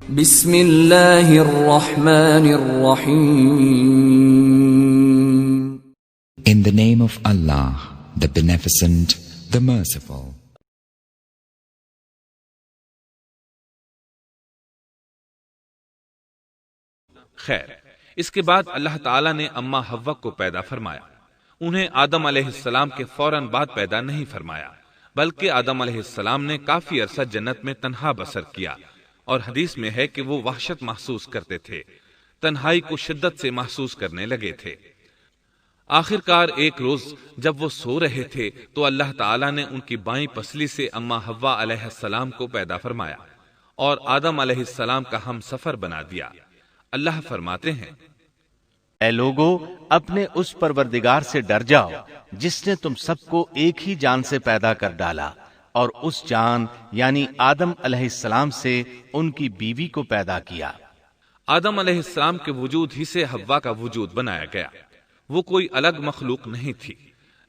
بسم اللہ الرحمن الرحیم. In the name of Allah, the Beneficent, the Merciful. خیر، اس کے بعد اللہ تعالیٰ نے اما حوا کو پیدا فرمایا. انہیں آدم علیہ السلام کے فوراً بعد پیدا نہیں فرمایا، بلکہ آدم علیہ السلام نے کافی عرصہ جنت میں تنہا بسر کیا، اور حدیث میں ہے کہ وہ وحشت محسوس کرتے تھے، تنہائی کو شدت سے محسوس کرنے لگے تھے. آخر کار ایک روز جب وہ سو رہے تھے تو اللہ تعالیٰ نے ان کی بائیں پسلی سے اما حوا علیہ السلام کو پیدا فرمایا اور آدم علیہ السلام کا ہم سفر بنا دیا. اللہ فرماتے ہیں، اے لوگو، اپنے اس پروردگار سے ڈر جاؤ جس نے تم سب کو ایک ہی جان سے پیدا کر ڈالا، اور اس جان یعنی آدم علیہ السلام سے ان کی بیوی کو پیدا کیا. آدم علیہ السلام کے وجود ہی سے حوا کا وجود بنایا گیا. وہ کوئی الگ مخلوق نہیں تھی.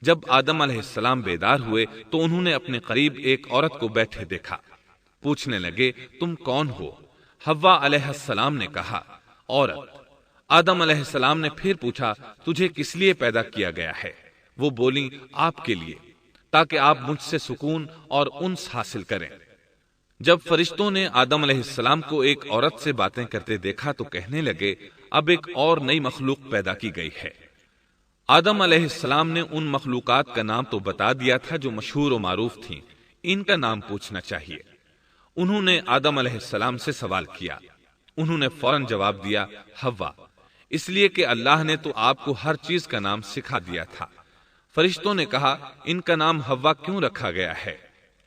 جب آدم علیہ السلام بیدار ہوئے تو انہوں نے اپنے قریب ایک عورت کو بیٹھے دیکھا. پوچھنے لگے، تم کون ہو؟ حوا علیہ السلام نے کہا، عورت. آدم علیہ السلام نے پھر پوچھا، تجھے کس لیے پیدا کیا گیا ہے؟ وہ بولیں، آپ کے لیے، تاکہ آپ مجھ سے سکون اور انس حاصل کریں. جب فرشتوں نے آدم علیہ السلام کو ایک عورت سے باتیں کرتے دیکھا تو کہنے لگے، اب ایک اور نئی مخلوق پیدا کی گئی ہے. آدم علیہ السلام نے ان مخلوقات کا نام تو بتا دیا تھا جو مشہور و معروف تھیں، ان کا نام پوچھنا چاہیے. انہوں نے آدم علیہ السلام سے سوال کیا. انہوں نے فوراً جواب دیا، حوا، اس لیے کہ اللہ نے تو آپ کو ہر چیز کا نام سکھا دیا تھا. فرشتوں نے کہا، ان کا نام حوا کیوں رکھا گیا ہے؟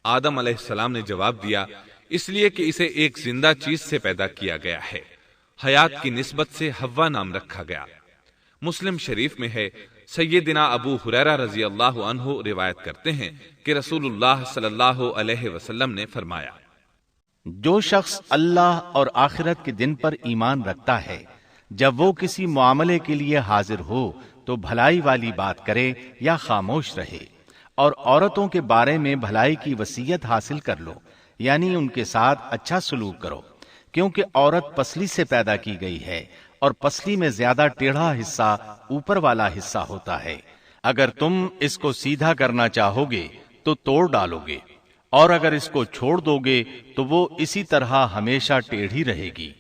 آدم علیہ السلام نے جواب دیا، اس لیے کہ اسے ایک زندہ چیز سے پیدا کیا گیا ہے. حیات کی نسبت سے حوا نام رکھا گیا. مسلم شریف میں ہے، سیدنا ابو ہریرہ رضی اللہ عنہ روایت کرتے ہیں کہ رسول اللہ صلی اللہ علیہ وسلم نے فرمایا، جو شخص اللہ اور آخرت کے دن پر ایمان رکھتا ہے، جب وہ کسی معاملے کے لیے حاضر ہو تو بھلائی والی بات کرے یا خاموش رہے، اور عورتوں کے بارے میں بھلائی کی وصیت حاصل کر لو، یعنی ان کے ساتھ اچھا سلوک کرو، کیونکہ عورت پسلی سے پیدا کی گئی ہے، اور پسلی میں زیادہ ٹیڑھا حصہ اوپر والا حصہ ہوتا ہے. اگر تم اس کو سیدھا کرنا چاہو گے تو توڑ ڈالو گے، اور اگر اس کو چھوڑ دو گے تو وہ اسی طرح ہمیشہ ٹیڑھی رہے گی.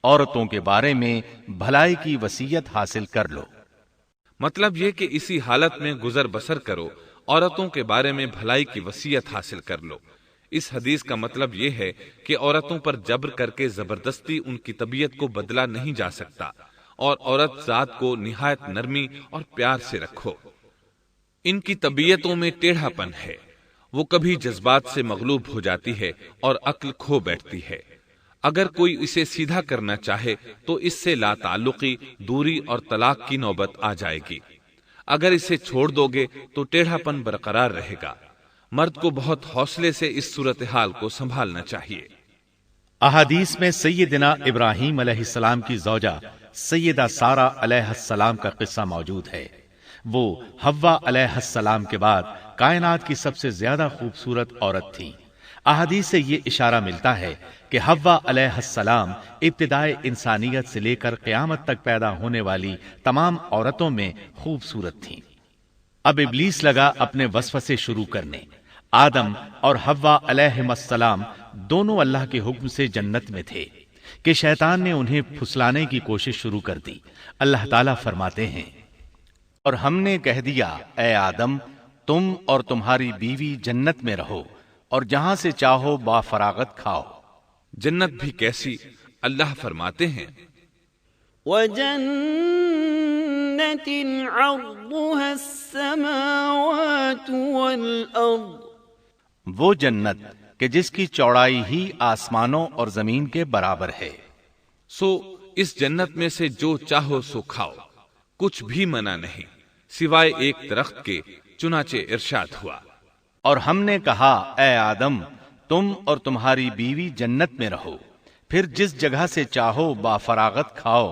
عورتوں کے بارے میں بھلائی کی وصیت حاصل کر لو. مطلب یہ کہ اسی حالت میں گزر بسر کرو، عورتوں کے بارے میں بھلائی کی وصیت حاصل کر لو. اس حدیث کا مطلب یہ ہے کہ عورتوں پر جبر کر کے زبردستی ان کی طبیعت کو بدلا نہیں جا سکتا، اور عورت ذات کو نہایت نرمی اور پیار سے رکھو. ان کی طبیعتوں میں ٹیڑھا پن ہے، وہ کبھی جذبات سے مغلوب ہو جاتی ہے اور عقل کھو بیٹھتی ہے. اگر کوئی اسے سیدھا کرنا چاہے تو اس سے لا تعلقی، دوری اور طلاق کی نوبت آ جائے گی. اگر اسے چھوڑ دو گے تو ٹیڑھا پن برقرار رہے گا. مرد کو بہت حوصلے سے اس صورتحال کو سنبھالنا چاہیے. احادیث میں سیدنا ابراہیم علیہ السلام کی زوجہ سیدہ سارہ علیہ السلام کا قصہ موجود ہے. وہ حوا علیہ السلام کے بعد کائنات کی سب سے زیادہ خوبصورت عورت تھی. احادیث سے یہ اشارہ ملتا ہے کہ حوا علیہ السلام ابتدائے انسانیت سے لے کر قیامت تک پیدا ہونے والی تمام عورتوں میں خوبصورت تھیں. اب ابلیس لگا اپنے وسوسے شروع کرنے. آدم اور حوا علیہم السلام دونوں اللہ کے حکم سے جنت میں تھے کہ شیطان نے انہیں پھسلانے کی کوشش شروع کر دی. اللہ تعالیٰ فرماتے ہیں، اور ہم نے کہہ دیا، اے آدم، تم اور تمہاری بیوی جنت میں رہو، اور جہاں سے چاہو با فراغت کھاؤ. جنت بھی کیسی؟ اللہ فرماتے ہیں، وَجَنَّةٍ عَرْضُهَا السَّمَاوَاتُ وَالْأَرْضُ، وہ جنت کہ جس کی چوڑائی ہی آسمانوں اور زمین کے برابر ہے. سو اس جنت میں سے جو چاہو سو کھاؤ، کچھ بھی منع نہیں سوائے ایک درخت کے. چنانچہ ارشاد ہوا، اور ہم نے کہا، اے آدم، تم اور تمہاری بیوی جنت میں رہو، پھر جس جگہ سے چاہو با فراغت کھاؤ،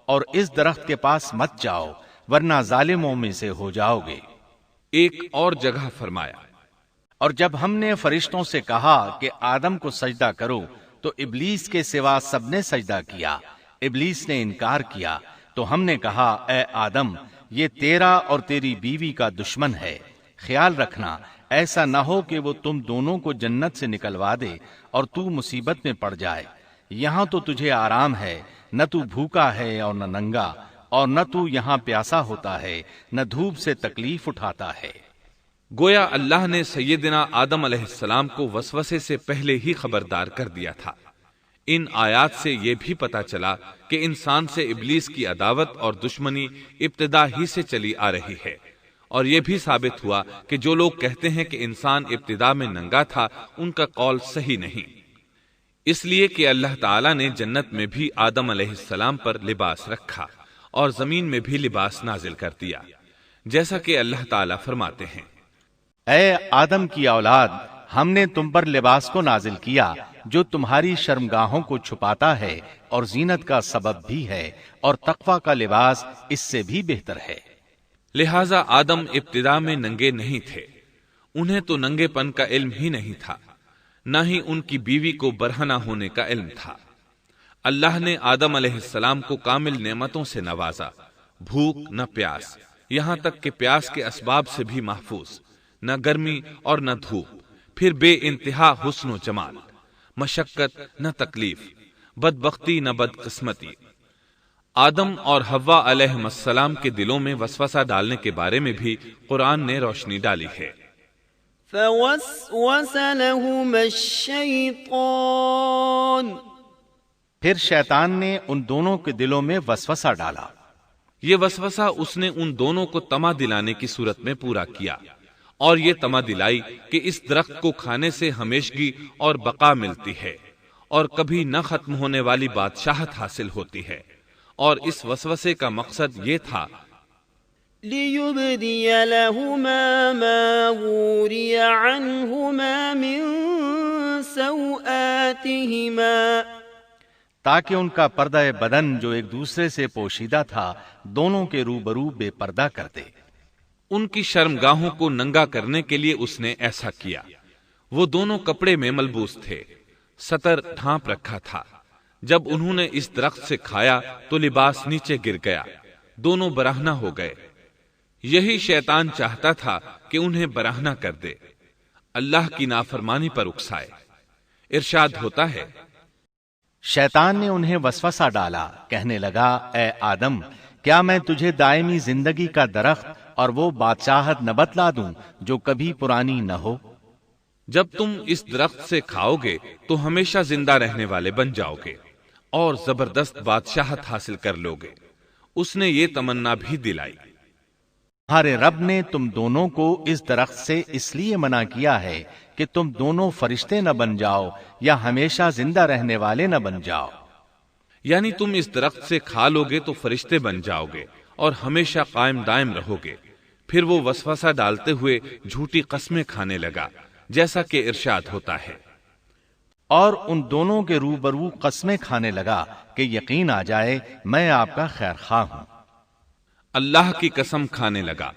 اور اس درخت کے پاس مت جاؤ ورنہ ظالموں میں سے ہو جاؤ گے. ایک اور جگہ فرمایا، اور جب ہم نے فرشتوں سے کہا کہ آدم کو سجدہ کرو تو تو ابلیس کے سوا سب نے سجدہ کیا، ابلیس نے انکار کیا، تو ہم نے کہا اے آدم یہ تیرا اور تیری بیوی کا دشمن ہے، خیال رکھنا ایسا نہ ہو کہ وہ تم دونوں کو جنت سے نکلوا دے اور تو مصیبت میں پڑ جائے۔ یہاں تو تجھے آرام ہے، نہ تو بھوکا ہے اور نہ ننگا، اور نہ تو یہاں پیاسا ہوتا ہے، نہ دھوپ سے تکلیف اٹھاتا ہے۔ گویا اللہ نے سیدنا آدم علیہ السلام کو وسوسے سے پہلے ہی خبردار کر دیا تھا۔ ان آیات سے یہ بھی پتا چلا کہ انسان سے ابلیس کی عداوت اور دشمنی ابتدا ہی سے چلی آ رہی ہے، اور یہ بھی ثابت ہوا کہ جو لوگ کہتے ہیں کہ انسان ابتدا میں ننگا تھا ان کا قول صحیح نہیں، اس لیے کہ اللہ تعالیٰ نے جنت میں بھی آدم علیہ السلام پر لباس رکھا اور زمین میں بھی لباس نازل کر دیا، جیسا کہ اللہ تعالیٰ فرماتے ہیں اے آدم کی اولاد، ہم نے تم پر لباس کو نازل کیا جو تمہاری شرمگاہوں کو چھپاتا ہے اور زینت کا سبب بھی ہے، اور تقوی کا لباس اس سے بھی بہتر ہے۔ لہذا آدم ابتدا میں ننگے نہیں تھے، انہیں تو ننگے پن کا علم ہی نہیں تھا، نہ ہی ان کی بیوی کو برہنہ ہونے کا علم تھا۔ اللہ نے آدم علیہ السلام کو کامل نعمتوں سے نوازا، بھوک نہ پیاس، یہاں تک کہ پیاس کے اسباب سے بھی محفوظ، نہ گرمی اور نہ دھوپ، پھر بے انتہا حسن و جمال، مشقت نہ تکلیف، بدبختی نہ بدقسمتی۔ آدم اور حوا علیہ السلام کے دلوں میں وسوسہ ڈالنے کے بارے میں بھی قرآن نے روشنی ڈالی ہے۔ فوسوس لهما الشیطان، پھر شیطان نے ان دونوں کے دلوں میں وسوسہ ڈالا۔ یہ وسوسہ اس نے ان دونوں کو طمع دلانے کی صورت میں پورا کیا، اور یہ طمع دلائی کہ اس درخت کو کھانے سے ہمیشگی اور بقا ملتی ہے، اور کبھی نہ ختم ہونے والی بادشاہت حاصل ہوتی ہے، اور اس وسوسے کا مقصد یہ تھا لِيُبْدِيَ لَهُمَا مَا وُورِيَ عَنْهُمَا مِنْ سَوْآتِهِمَا، تاکہ ان کا پردہ بدن جو ایک دوسرے سے پوشیدہ تھا دونوں کے روبرو بے پردہ کر دے۔ ان کی شرمگاہوں کو ننگا کرنے کے لیے اس نے ایسا کیا۔ وہ دونوں کپڑے میں ملبوس تھے، ستر ڈھانپ رکھا تھا۔ جب انہوں نے اس درخت سے کھایا تو لباس نیچے گر گیا، دونوں برہنہ ہو گئے۔ یہی شیطان چاہتا تھا کہ انہیں برہنہ کر دے، اللہ کی نافرمانی پر اکسائے۔ ارشاد ہوتا ہے شیطان نے انہیں وسوسہ ڈالا، کہنے لگا اے آدم کیا میں تجھے دائمی زندگی کا درخت اور وہ بادشاہت نہ بتلا دوں جو کبھی پرانی نہ ہو؟ جب تم اس درخت سے کھاؤ گے تو ہمیشہ زندہ رہنے والے بن جاؤ گے اور زبردست بادشاہت حاصل کر لو گے۔ اس نے یہ تمنا بھی دلائی۔ تمہارے رب نے تم دونوں کو اس درخت سے اس لیے منع کیا ہے کہ تم دونوں فرشتے نہ بن جاؤ یا ہمیشہ زندہ رہنے والے نہ بن جاؤ۔ یعنی تم اس درخت سے کھا لو گے تو فرشتے بن جاؤ گے اور ہمیشہ قائم دائم رہو گے۔ پھر وہ وسوسہ ڈالتے ہوئے جھوٹی قسمیں کھانے لگا، جیسا کہ ارشاد ہوتا ہے اور ان دونوں کے روبرو قسمیں کھانے لگا کہ یقین آ جائے میں آپ کا خیر خواہ ہوں۔ اللہ کی قسم کھانے لگا،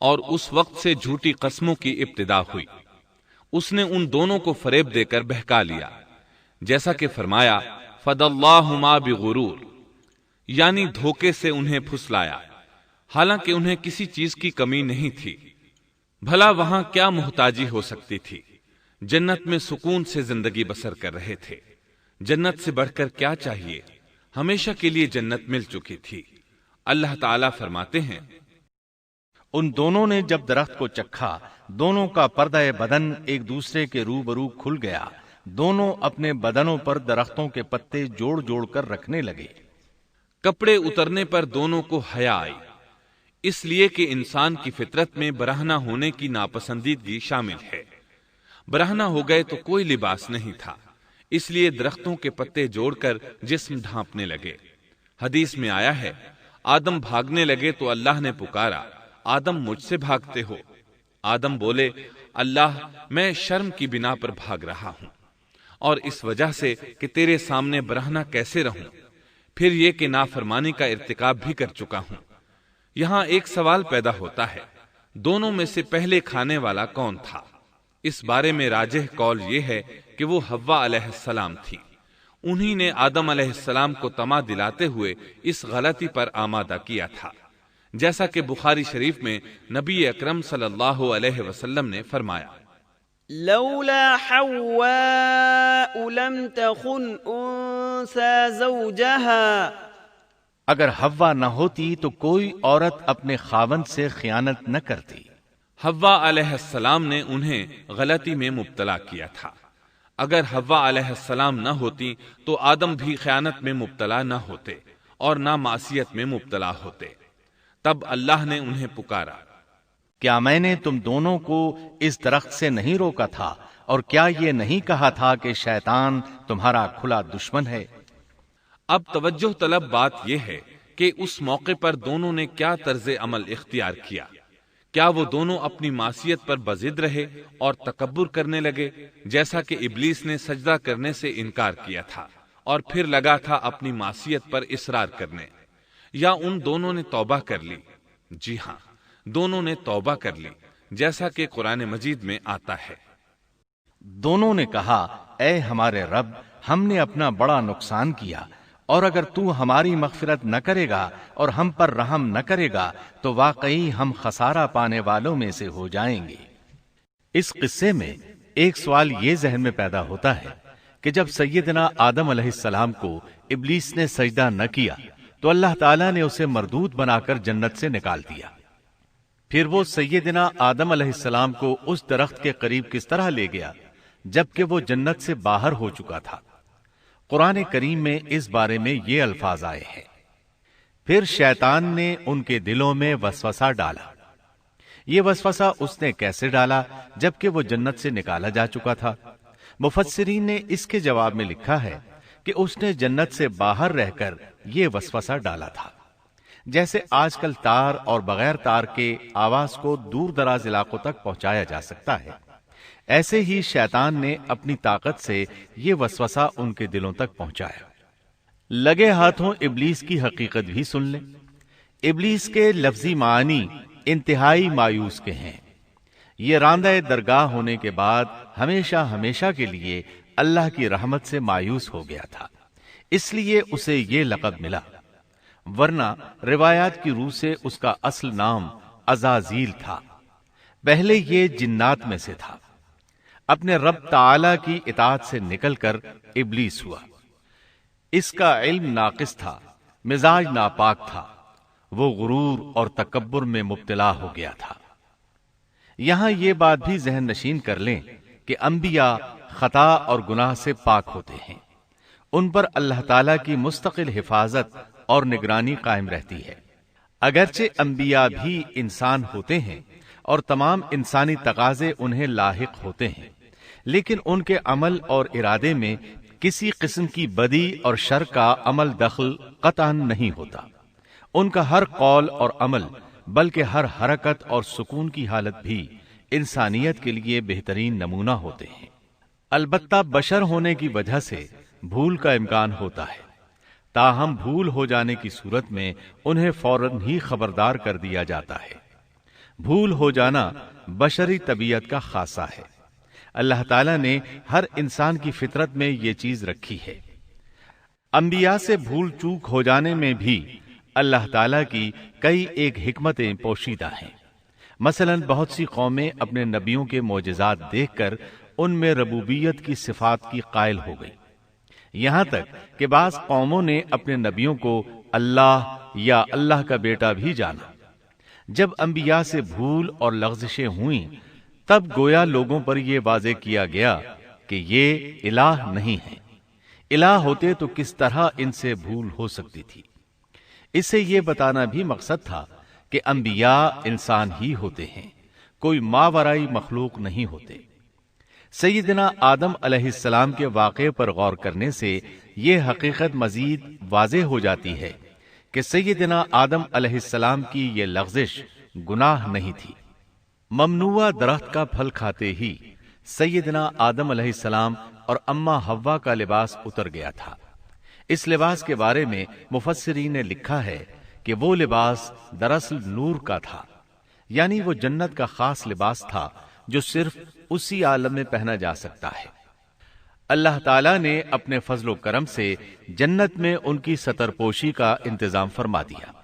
اور اس وقت سے جھوٹی قسموں کی ابتدا ہوئی۔ اس نے ان دونوں کو فریب دے کر بہکا لیا، جیسا کہ فرمایا فَدَلَّاهُمَا بِغُرُورٍ، یعنی دھوکے سے انہیں پھسلایا، حالانکہ انہیں کسی چیز کی کمی نہیں تھی۔ بھلا وہاں کیا محتاجی ہو سکتی تھی؟ جنت میں سکون سے زندگی بسر کر رہے تھے، جنت سے بڑھ کر کیا چاہیے؟ ہمیشہ کے لیے جنت مل چکی تھی۔ اللہ تعالیٰ فرماتے ہیں ان دونوں نے جب درخت کو چکھا دونوں کا پردہ بدن ایک دوسرے کے روبرو کھل گیا، دونوں اپنے بدنوں پر درختوں کے پتے جوڑ جوڑ کر رکھنے لگے۔ کپڑے اترنے پر دونوں کو حیا آئی، اس لیے کہ انسان کی فطرت میں برہنہ ہونے کی ناپسندیدگی شامل ہے۔ برہنہ ہو گئے تو کوئی لباس نہیں تھا، اس لیے درختوں کے پتے جوڑ کر جسم ڈھانپنے لگے۔ حدیث میں آیا ہے آدم بھاگنے لگے تو اللہ نے پکارا آدم مجھ سے بھاگتے ہو؟ آدم بولے اللہ میں شرم کی بنا پر بھاگ رہا ہوں، اور اس وجہ سے کہ تیرے سامنے برہنہ کیسے رہوں، پھر یہ کہ نافرمانی کا ارتکاب بھی کر چکا ہوں۔ یہاں ایک سوال پیدا ہوتا ہے، دونوں میں سے پہلے کھانے والا کون تھا؟ اس بارے میں راجح قول یہ ہے کہ وہ حوا علیہ السلام تھی۔ انہی نے آدم علیہ السلام کو طمع دلاتے ہوئے اس غلطی پر آمادہ کیا تھا، جیسا کہ بخاری شریف میں نبی اکرم صلی اللہ علیہ وسلم نے فرمایا، لولا حواء لم تخن انثى زوجها، اگر حوا نہ ہوتی تو کوئی عورت اپنے خاوند سے خیانت نہ کرتی۔ حوا علیہ السلام نے انہیں غلطی میں مبتلا کیا تھا۔ اگر حوا علیہ السلام نہ ہوتی تو آدم بھی خیانت میں مبتلا نہ ہوتے اور نہ معصیت میں مبتلا ہوتے۔ تب اللہ نے انہیں پکارا، کیا میں نے تم دونوں کو اس درخت سے نہیں روکا تھا، اور کیا یہ نہیں کہا تھا کہ شیطان تمہارا کھلا دشمن ہے؟ اب توجہ طلب بات یہ ہے کہ اس موقع پر دونوں نے کیا طرز عمل اختیار کیا۔ کیا وہ دونوں اپنی معصیت پر بضد رہے اور تکبر کرنے لگے، جیسا کہ ابلیس نے سجدہ کرنے سے انکار کیا تھا اور پھر لگا تھا اپنی معصیت پر اصرار کرنے، یا ان دونوں نے توبہ کر لی؟ جی ہاں، دونوں نے توبہ کر لی، جیسا کہ قرآن مجید میں آتا ہے، دونوں نے کہا، اے ہمارے رب، ہم نے اپنا بڑا نقصان کیا، اور اگر تو ہماری مغفرت نہ کرے گا اور ہم پر رحم نہ کرے گا تو واقعی ہم خسارہ پانے والوں میں سے ہو جائیں گے۔ اس قصے میں ایک سوال یہ ذہن میں پیدا ہوتا ہے کہ جب سیدنا آدم علیہ السلام کو ابلیس نے سجدہ نہ کیا تو اللہ تعالیٰ نے اسے مردود بنا کر جنت سے نکال دیا، پھر وہ سیدنا آدم علیہ السلام کو اس درخت کے قریب کس طرح لے گیا جبکہ وہ جنت سے باہر ہو چکا تھا؟ قرآن کریم میں اس بارے میں یہ الفاظ آئے ہیں، پھر شیطان نے ان کے دلوں میں وسوسہ ڈالا۔ یہ وسوسہ اس نے کیسے ڈالا جبکہ وہ جنت سے نکالا جا چکا تھا؟ مفسرین نے اس کے جواب میں لکھا ہے کہ اس نے جنت سے باہر رہ کر یہ وسوسہ ڈالا تھا، جیسے آج کل تار اور بغیر تار کے آواز کو دور دراز علاقوں تک پہنچایا جا سکتا ہے، ایسے ہی شیطان نے اپنی طاقت سے یہ وسوسہ ان کے دلوں تک پہنچایا۔ لگے ہاتھوں ابلیس کی حقیقت بھی سن لیں۔ ابلیس کے لفظی معنی انتہائی مایوس کے ہیں۔ یہ راندہ درگاہ ہونے کے بعد ہمیشہ ہمیشہ کے لیے اللہ کی رحمت سے مایوس ہو گیا تھا، اس لیے اسے یہ لقب ملا، ورنہ روایات کی روح سے اس کا اصل نام عزازیل تھا۔ پہلے یہ جنات میں سے تھا، اپنے رب تعالی کی اطاعت سے نکل کر ابلیس ہوا۔ اس کا علم ناقص تھا، مزاج ناپاک تھا، وہ غرور اور تکبر میں مبتلا ہو گیا تھا۔ یہاں یہ بات بھی ذہن نشین کر لیں کہ انبیاء خطا اور گناہ سے پاک ہوتے ہیں، ان پر اللہ تعالی کی مستقل حفاظت اور نگرانی قائم رہتی ہے۔ اگرچہ انبیاء بھی انسان ہوتے ہیں اور تمام انسانی تقاضے انہیں لاحق ہوتے ہیں، لیکن ان کے عمل اور ارادے میں کسی قسم کی بدی اور شر کا عمل دخل قطعاً نہیں ہوتا۔ ان کا ہر قول اور عمل بلکہ ہر حرکت اور سکون کی حالت بھی انسانیت کے لیے بہترین نمونہ ہوتے ہیں۔ البتہ بشر ہونے کی وجہ سے بھول کا امکان ہوتا ہے، تاہم بھول ہو جانے کی صورت میں انہیں فوراً ہی خبردار کر دیا جاتا ہے۔ بھول ہو جانا بشری طبیعت کا خاصہ ہے، اللہ تعالیٰ نے ہر انسان کی فطرت میں یہ چیز رکھی ہے۔ انبیاء سے بھول چوک ہو جانے میں بھی اللہ تعالیٰ کی کئی ایک حکمتیں پوشیدہ ہیں۔ مثلاً بہت سی قومیں اپنے نبیوں کے معجزات دیکھ کر ان میں ربوبیت کی صفات کی قائل ہو گئی، یہاں تک کہ بعض قوموں نے اپنے نبیوں کو اللہ یا اللہ کا بیٹا بھی جانا۔ جب انبیاء سے بھول اور لغزشیں ہوئیں تب گویا لوگوں پر یہ واضح کیا گیا کہ یہ الہ نہیں ہے، الہ ہوتے تو کس طرح ان سے بھول ہو سکتی تھی۔ اس سے یہ بتانا بھی مقصد تھا کہ انبیاء انسان ہی ہوتے ہیں، کوئی ماورائی مخلوق نہیں ہوتے۔ سیدنا آدم علیہ السلام کے واقعے پر غور کرنے سے یہ حقیقت مزید واضح ہو جاتی ہے کہ سیدنا آدم علیہ السلام کی یہ لغزش گناہ نہیں تھی۔ ممنوع درخت کا پھل کھاتے ہی سیدنا آدم علیہ السلام اور اماں حوا کا لباس اتر گیا تھا۔ اس لباس کے بارے میں مفسرین نے لکھا ہے کہ وہ لباس دراصل نور کا تھا، یعنی وہ جنت کا خاص لباس تھا جو صرف اسی عالم میں پہنا جا سکتا ہے۔ اللہ تعالیٰ نے اپنے فضل و کرم سے جنت میں ان کی ستر پوشی کا انتظام فرما دیا۔